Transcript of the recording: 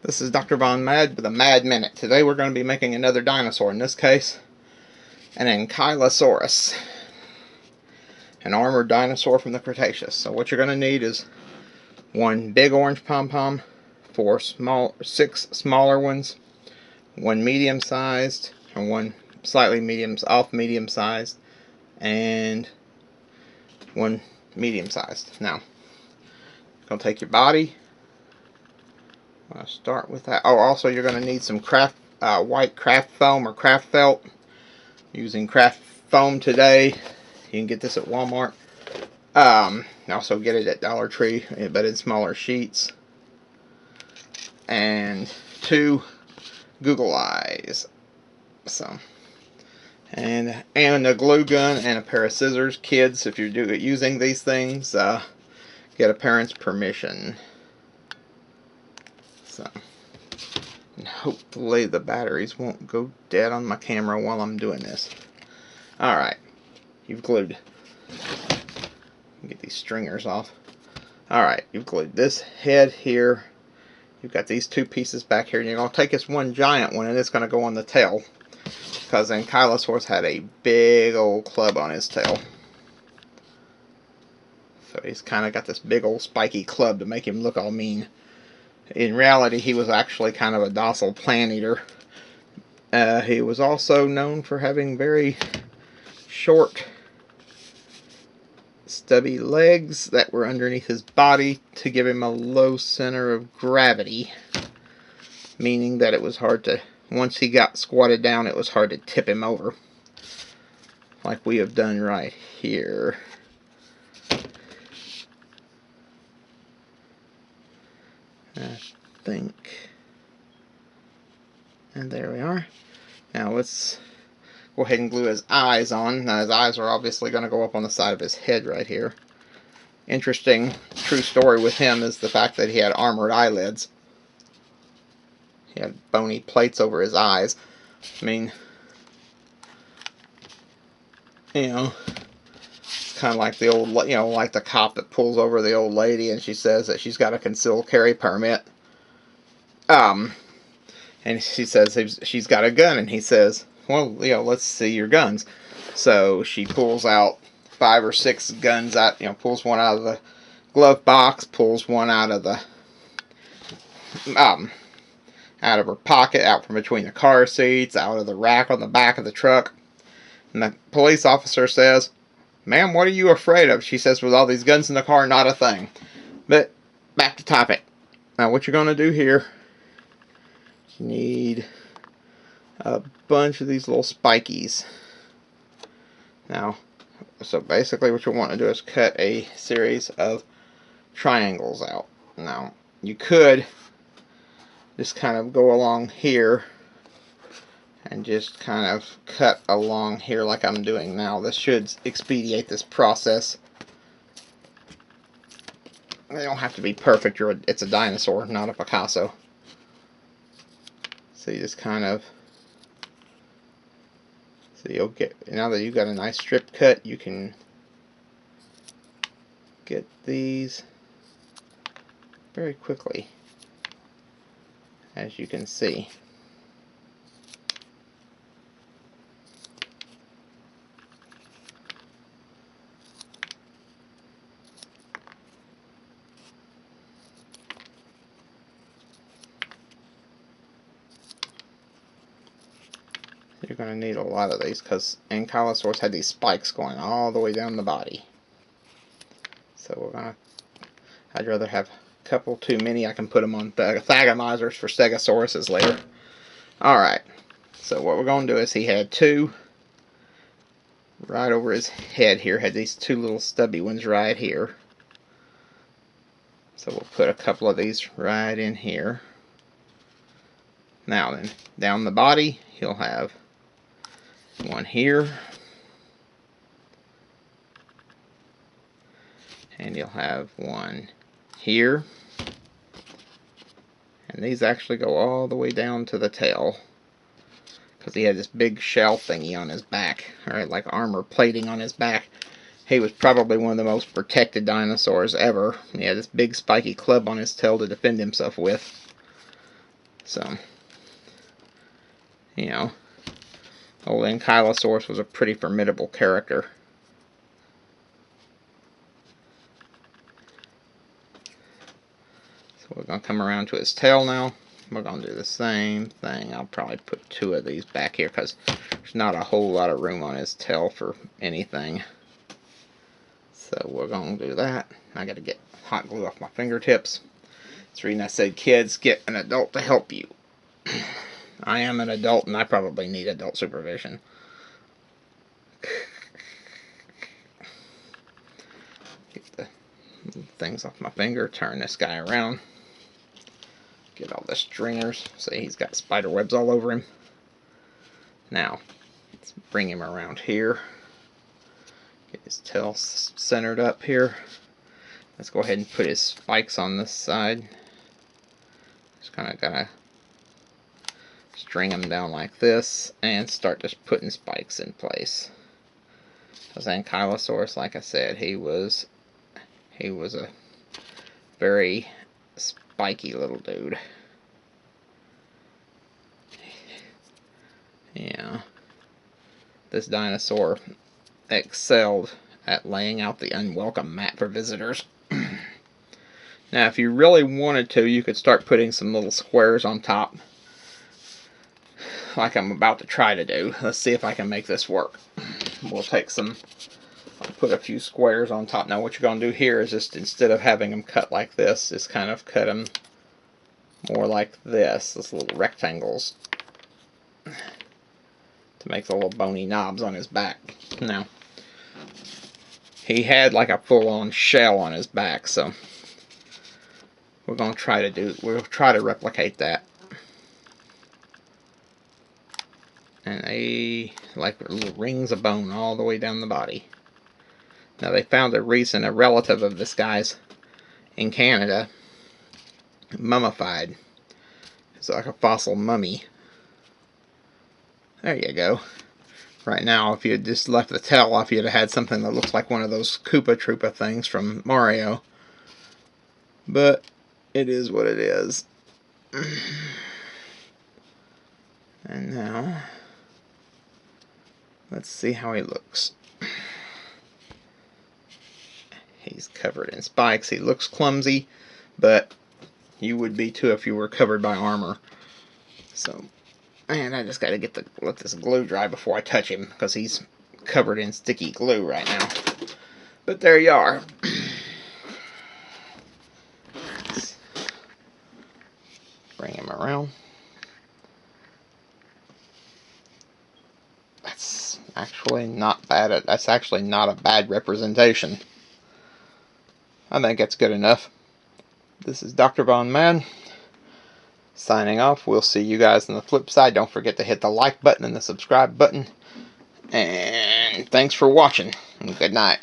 This is Dr. Von Mad with a Mad Minute. Today we're going to be making another dinosaur, in this case an Akylosaurus, an armored dinosaur from the Cretaceous. So what you're going to need is one big orange pom-pom, six smaller ones, one medium-sized, and one slightly medium-sized, and one medium-sized. Now, you're going to take your body. I'll start with that. Oh, also you're going to need some white craft foam or craft felt. Using craft foam today. You can get this at Walmart. Also get it at Dollar Tree, but in smaller sheets. And 2 Google eyes. And a glue gun and a pair of scissors. Kids, if you're using these things, get a parent's permission. And hopefully the batteries won't go dead on my camera while I'm doing this. Alright, you've glued. Get these stringers off. Alright, you've glued this head here. You've got these 2 pieces back here, and you're going to take this one giant one and it's going to go on the tail. Because Akylosaurus had a big old club on his tail. So he's kind of got this big old spiky club to make him look all mean. In reality, he was actually kind of a docile plant eater. He was also known for having very short, stubby legs that were underneath his body to give him a low center of gravity. Meaning that it was hard to, once he got squatted down, it was hard to tip him over. Like we have done right here. I think. And there we are. Now let's go ahead and glue his eyes on. Now his eyes are obviously going to go up on the side of his head right here. Interesting true story with him is the fact that he had armored eyelids. He had bony plates over his eyes. I mean, you know, it's kind of like the old, like the cop that pulls over the old lady and she says that she's got a concealed carry permit. And she says she's got a gun, and he says, well, let's see your guns. So she pulls out 5 or 6 guns out, pulls one out of the glove box, pulls one out of the, out of her pocket, out from between the car seats, out of the rack on the back of the truck. And the police officer says, ma'am, what are you afraid of? She says, with all these guns in the car, not a thing. But back to topic. Now what you're going to do here, you need a bunch of these little spikies. Now, so basically what you want to do is cut a series of triangles out. Now, you could just kind of go along here and just kind of cut along here like I'm doing now. This should expedite this process. They don't have to be perfect. It's a dinosaur, not a Picasso. So you just kind of, so you'll get, now that you've got a nice strip cut, you can get these very quickly, as you can see. You're going to need a lot of these because Akylosaurus had these spikes going all the way down the body. So we're going to, I'd rather have a couple too many. I can put them on thagomizers for stegosauruses later. Alright, so what we're going to do is he had 2 right over his head here. Had these 2 little stubby ones right here. So we'll put a couple of these right in here. Now then, down the body, he'll have one here, and you'll have one here, and these actually go all the way down to the tail because he had this big shell thingy on his back, alright, like armor plating on his back. He was probably one of the most protected dinosaurs ever. He had this big spiky club on his tail to defend himself with. So, you know, old Akylosaurus was a pretty formidable character. So we're going to come around to his tail now. We're going to do the same thing. I'll probably put 2 of these back here because there's not a whole lot of room on his tail for anything. So we're going to do that. I got to get hot glue off my fingertips. That's the reason I said, kids, get an adult to help you. I am an adult and I probably need adult supervision. Get the things off my finger, turn this guy around. Get all the stringers. See, he's got spider webs all over him. Now, let's bring him around here. Get his tail centered up here. Let's go ahead and put his spikes on this side. Just kind of gotta string them down like this and start just putting spikes in place. Because Akylosaurus, like I said, he was a very spiky little dude. Yeah. This dinosaur excelled at laying out the unwelcome mat for visitors. Now, if you really wanted to, you could start putting some little squares on top, like I'm about to try to do. Let's see if I can make this work. We'll take some, I'll put a few squares on top. Now, what you're going to do here is just, instead of having them cut like this, just kind of cut them more like this little rectangles, to make the little bony knobs on his back. Now, he had like a full-on shell on his back, so we'll try to replicate that. And they like little rings of bone all the way down the body. Now, they found a relative of this guy's in Canada, mummified. It's like a fossil mummy. There you go. Right now, if you had just left the tail off, you'd have had something that looks like one of those Koopa Troopa things from Mario. But it is what it is. And now, let's see how he looks. He's covered in spikes. He looks clumsy, but you would be too if you were covered by armor. So, and I just got to let this glue dry before I touch him, because he's covered in sticky glue right now. But there you are. Let's bring him around. That's actually not bad. That's actually not a bad representation. I think that's good enough. This is Dr. Von Mad, signing off. We'll see you guys on the flip side. Don't forget to hit the like button and the subscribe button. And thanks for watching. And good night.